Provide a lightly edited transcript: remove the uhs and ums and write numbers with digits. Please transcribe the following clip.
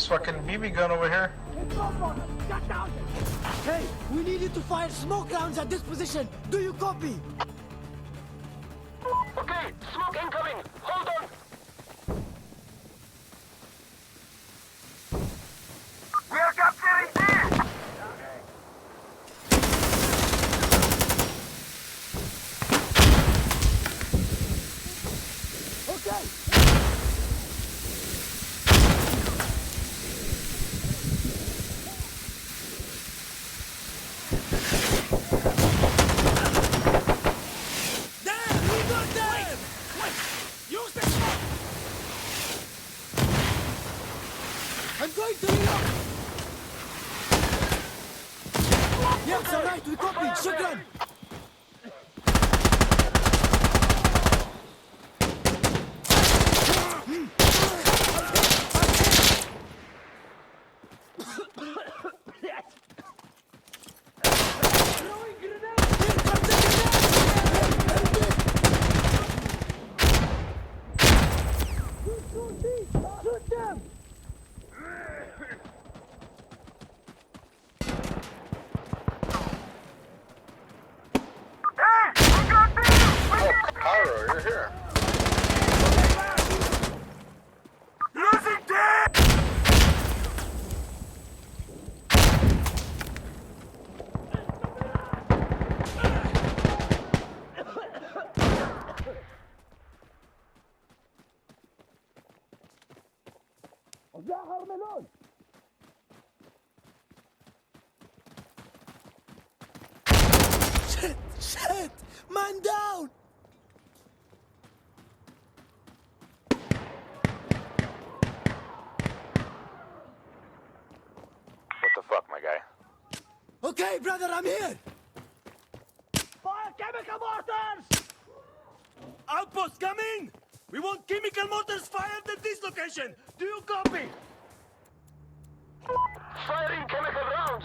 this fucking BB gun over here. Hey, we need you to fire smoke rounds at this position. Do you copy? Okay, smoke incoming. Hold on. We are capturing this. Okay. I'm going to reload! Yes, alright, we copy! Shukran! Shoot them! Pyro, you're here. Losing dead! Shit! Shit! Man down! What the fuck, my guy? Okay, brother, I'm here! Fire chemical mortars! Outpost coming! We want chemical mortars fired at this location! Do you copy? Firing chemical rounds.